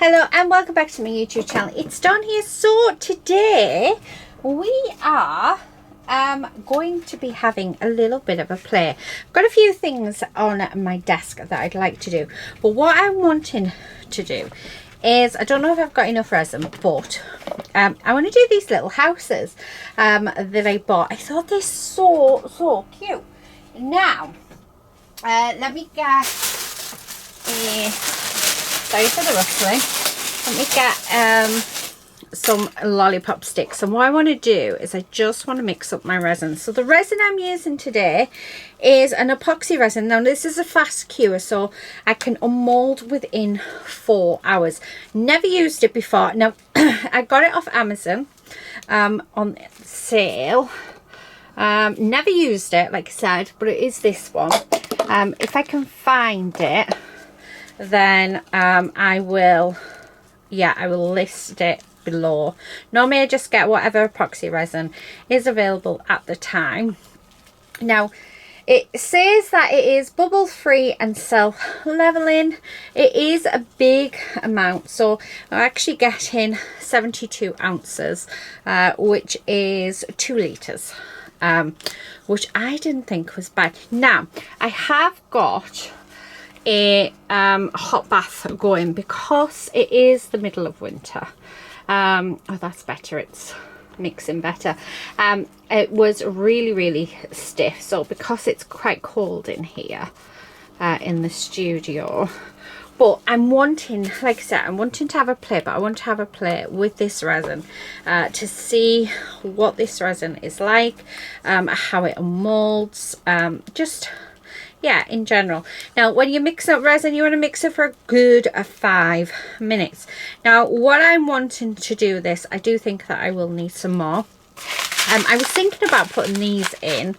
Hello and welcome back to my YouTube channel. It's Dawn here. So today we are going to be having a little bit of a play. I've got a few things on my desk that I'd like to do, but what I'm wanting to do is, I don't know if I've got enough resin, but I want to do these little houses that I bought. I thought they're so cute. Now let me get a, sorry for the rustling. Let me get some lollipop sticks, and what I want to do is I just want to mix up my resin. So the resin I'm using today is an epoxy resin. Now this is a fast cure, so I can unmold within 4 hours. Never used it before. Now I got it off Amazon on sale. Never used it, like I said, but it is this one. If I can find it, then I will list it below. Normally I just get whatever epoxy resin is available at the time. Now it says that it is bubble free and self-leveling. It is a big amount, so I'm actually getting 72 ounces, which is 2 litres, which I didn't think was bad. Now I have got a hot bath going because it is the middle of winter. Oh, that's better, it's mixing better. It was really stiff, so because it's quite cold in here in the studio, but I'm wanting, like I said, I'm wanting to have a play, but I want to have a play with this resin to see what this resin is like, how it molds, just yeah, in general. Now when you mix up resin, you want to mix it for a good 5 minutes. Now what I'm wanting to do this, I do think that I will need some more. I was thinking about putting these in,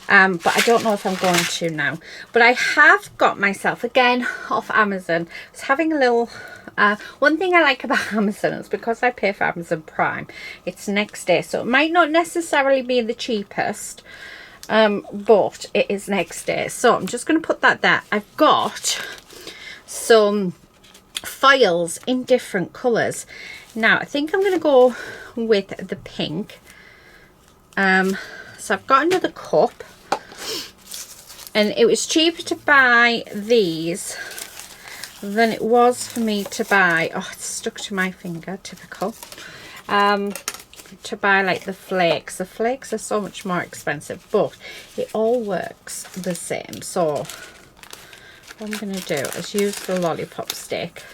but I don't know if I'm going to now. But I have got myself, again off Amazon, I was having a little one thing I like about Amazon is because I pay for Amazon Prime, it's next day, so it might not necessarily be the cheapest, but it is next day. So I'm just going to put that there. I've got some foils in different colours. Now I think I'm going to go with the pink. So I've got another cup, and it was cheaper to buy these than it was for me to buy, oh, it's stuck to my finger, typical, to buy like the flakes. The flakes are so much more expensive, but it all works the same. So what I'm going to do is use the lollipop stick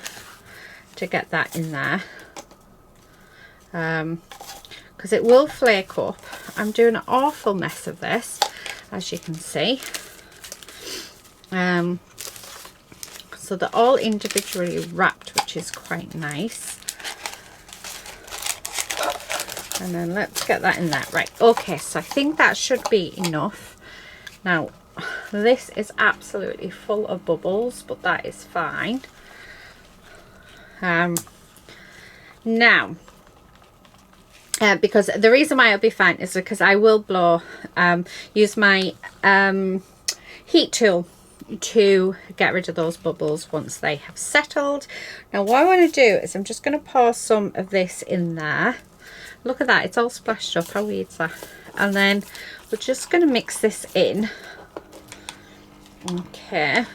to get that in there, because it will flake up. I'm doing an awful mess of this, as you can see. So they're all individually wrapped, which is quite nice. And then let's get that in there. Right, okay, so I think that should be enough. Now this is absolutely full of bubbles, but that is fine. Now because the reason why it'll be fine is because I will blow, use my heat tool to get rid of those bubbles once they have settled. Now what I want to do is I'm just going to pour some of this in there. Look at that, it's all splashed up. How weird is that? And then we're just going to mix this in. Okay,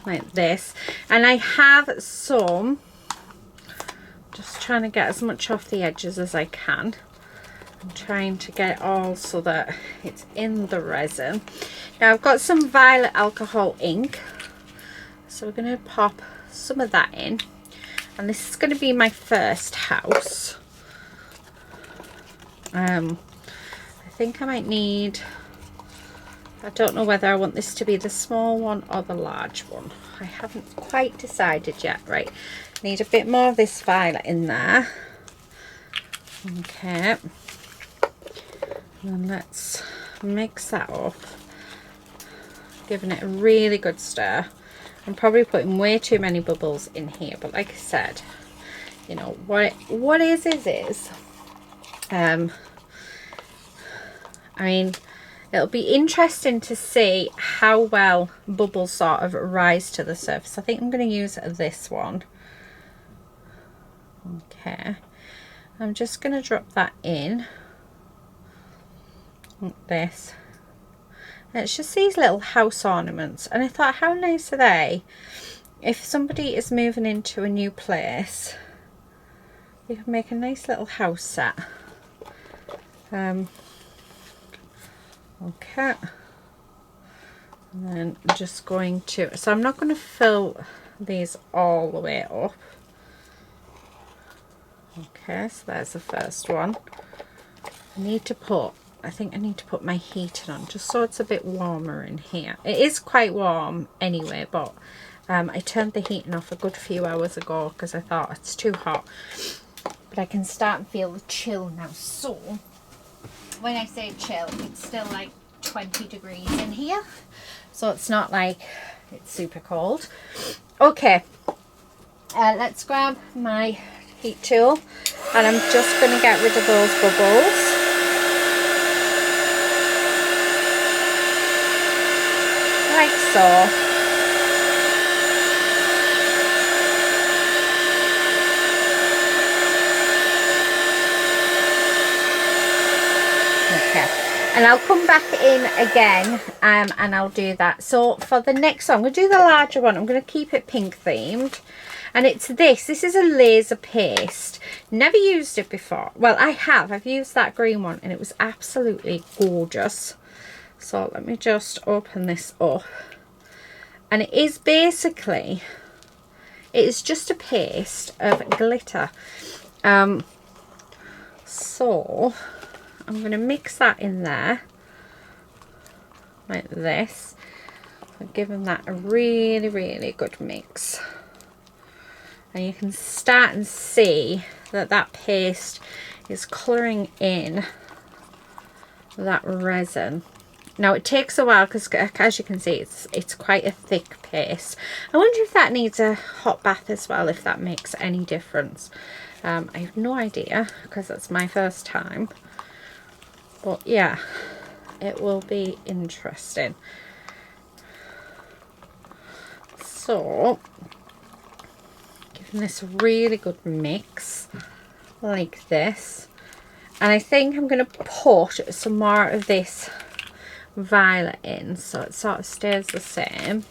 like this. And I have some, just trying to get as much off the edges as I can. I'm trying to get it all so that it's in the resin. Now I've got some violet alcohol ink, so we're going to pop some of that in, and this is going to be my first house. I think I might need, I don't know whether I want this to be the small one or the large one. I haven't quite decided yet. Right, need a bit more of this violet in there. Okay, and let's mix that up, giving it a really good stir. I'm probably putting way too many bubbles in here, but like I said, you know what is I mean, it'll be interesting to see how well bubbles sort of rise to the surface. I think I'm going to use this one. Okay, I'm just going to drop that in like this. And it's just these little house ornaments, and I thought, how nice are they if somebody is moving into a new place? You can make a nice little house set. Okay, and then I'm just going to, so I'm not going to fill these all the way up. Okay, so there's the first one. I think I need to put my heater on just so it's a bit warmer in here. It is quite warm anyway, but I turned the heating off a good few hours ago because I thought it's too hot. But I can start and feel the chill now. So when I say chill, it's still like 20 degrees in here, so it's not like it's super cold. Okay, let's grab my heat tool, and I'm just going to get rid of those bubbles. Like so. Okay, and I'll come back in again and I'll do that. So for the next one, I'm going to do the larger one. I'm going to keep it pink themed, and it's this is a laser paste. Never used it before. Well, I've used that green one and it was absolutely gorgeous. So let me just open this up, and it is basically, it is just a paste of glitter. So I'm going to mix that in there like this. I've given that a really, really good mix, and you can start and see that that paste is colouring in that resin. Now it takes a while because, as you can see, it's quite a thick paste. I wonder if that needs a hot bath as well, if that makes any difference. I have no idea because that's my first time. But yeah, it will be interesting. So, giving this a really good mix like this. And I think I'm going to put some more of this violet in so it sort of stays the same.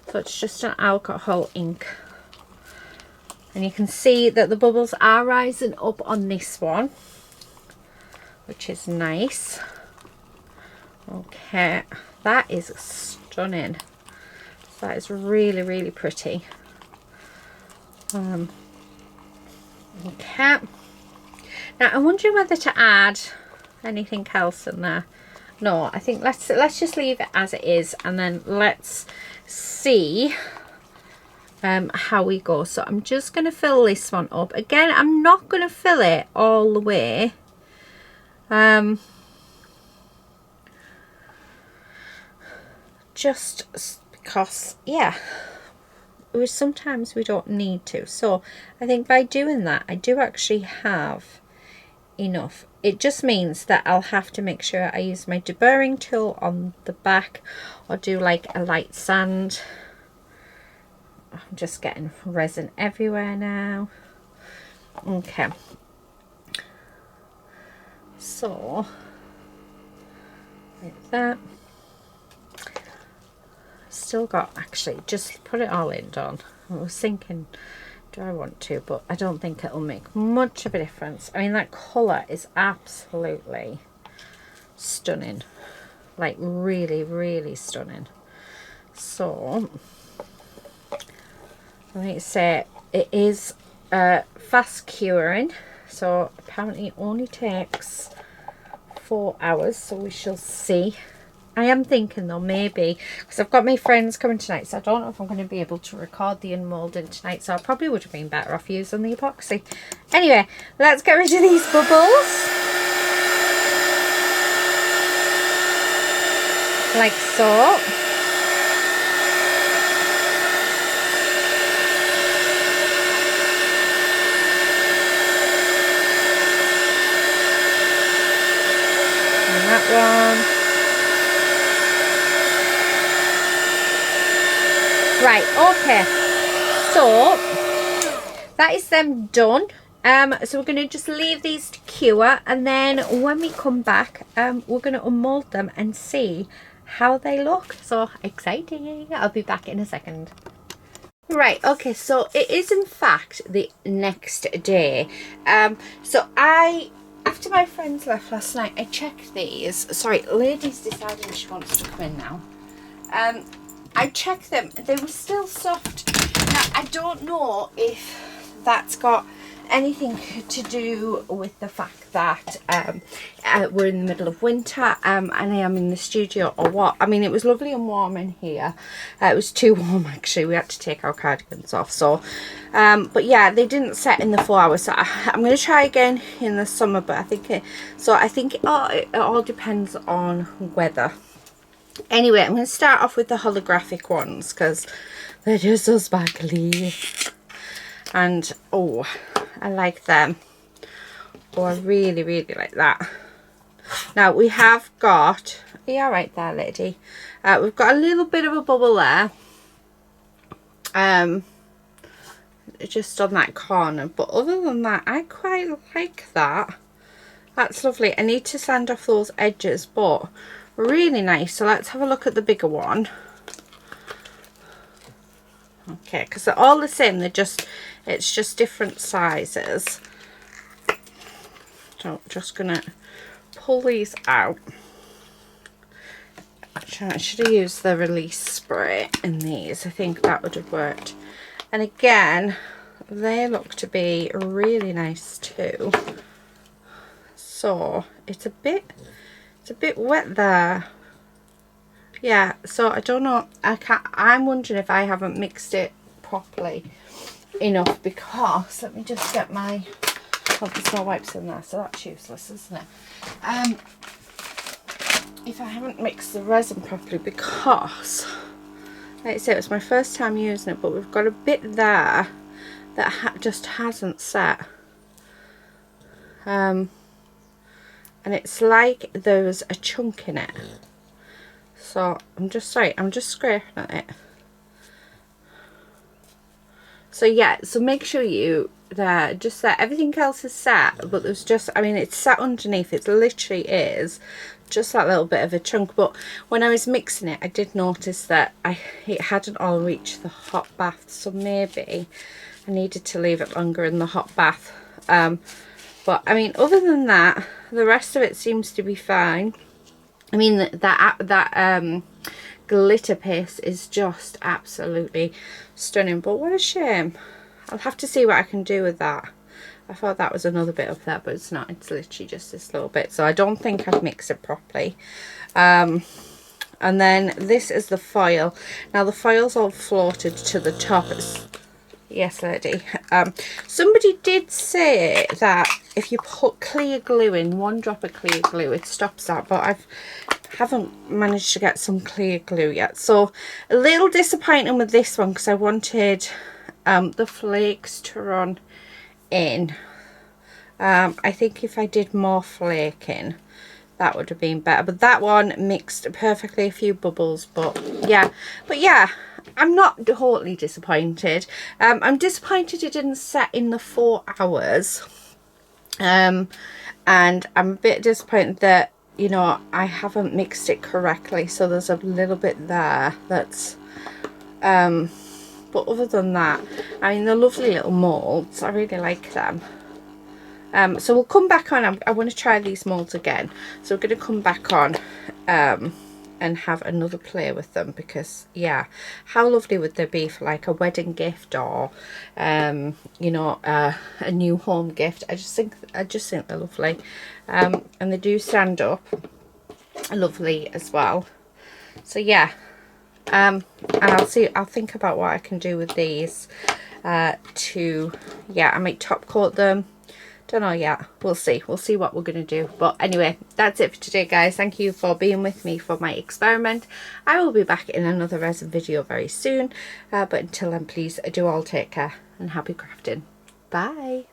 So it's just an alcohol ink. And you can see that the bubbles are rising up on this one, which is nice. Okay, that is stunning. That is really, really pretty. Okay. Now I'm wondering whether to add anything else in there. No, I think let's just leave it as it is, and then let's see how we go. So I'm just going to fill this one up. Again, I'm not going to fill it all the way. Just because, yeah, sometimes we don't need to. So I think by doing that, I do actually have enough. It just means that I'll have to make sure I use my deburring tool on the back, or do like a light sand. I'm just getting resin everywhere now. Okay, so like that. Still got, actually, just put it all in, Dawn. I was thinking, do I want to, but I don't think it'll make much of a difference. I mean, that colour is absolutely stunning, like really, really stunning. So I think say it is fast curing, so apparently it only takes 4 hours, so we shall see. I am thinking though, maybe, because I've got my friends coming tonight, so I don't know if I'm going to be able to record the unmoulding tonight, so I probably would have been better off using the epoxy. Anyway, let's get rid of these bubbles. Like so. And that one. Okay, so that is them done. So we're going to just leave these to cure, and then when we come back, we're going to unmold them and see how they look. So exciting. I'll be back in a second. Right, okay, so it is in fact the next day. After my friends left last night, I checked these. Sorry, lady's deciding she wants to come in now. I checked them, they were still soft. Now, I don't know if that's got anything to do with the fact that we're in the middle of winter and I am in the studio or what. I mean, it was lovely and warm in here. It was too warm actually, we had to take our cardigans off. So but yeah, they didn't set in the 4 hours, so I'm going to try again in the summer, but I think it all depends on weather. Anyway, I'm going to start off with the holographic ones because they're just so sparkly. And oh, I like them. Oh, I really, really like that. Now we have got, are you alright there, lady? We've got a little bit of a bubble there. Just on that corner. But other than that, I quite like that. That's lovely. I need to sand off those edges, but really nice. So let's have a look at the bigger one. Okay, because they're all the same, it's just different sizes. So I'm just gonna pull these out. I should have used the release spray in these. I think that would have worked. And again, they look to be really nice too. So it's a bit wet there. Yeah, so I don't know, I'm wondering if I haven't mixed it properly enough, because let me just get my, oh, there's no wipes in there, so that's useless, isn't it? If I haven't mixed the resin properly, because like I said, it was my first time using it, but we've got a bit there that just hasn't set. And it's like there's a chunk in it. So I'm just scraping at it. So yeah, so make sure you just that everything else is set, but there's just, I mean, it's sat underneath, it literally is just that little bit of a chunk. But when I was mixing it, I did notice that it hadn't all reached the hot bath, so maybe I needed to leave it longer in the hot bath. But I mean, other than that, the rest of it seems to be fine. I mean, that glitter paste is just absolutely stunning, but what a shame. I'll have to see what I can do with that. I thought that was another bit up there, but it's not. It's literally just this little bit, so I don't think I've mixed it properly. And then this is the foil. Now the foil's all floated to the top. Yes, lady. Somebody did say that if you put clear glue in, 1 drop of clear glue, it stops that, but I haven't managed to get some clear glue yet. So a little disappointing with this one, because I wanted the flakes to run in. I think if I did more flaking, that would have been better, but that one mixed perfectly, a few bubbles, but yeah, I'm not totally disappointed. I'm disappointed it didn't set in the 4 hours, and I'm a bit disappointed that, you know, I haven't mixed it correctly, so there's a little bit there that's but other than that, I mean, they're lovely little molds. I really like them. So we'll come back on. I want to try these molds again, so we're going to come back on and have another play with them, because yeah, how lovely would they be for like a wedding gift, or you know, a new home gift. I just think they're lovely, and they do stand up lovely as well. So yeah, and I'll think about what I can do with these to, yeah, I might top coat them. Don't know yet. We'll see what we're going to do. But anyway, that's it for today, guys. Thank you for being with me for my experiment. I will be back in another resin video very soon, but until then, please do all take care and happy crafting. Bye.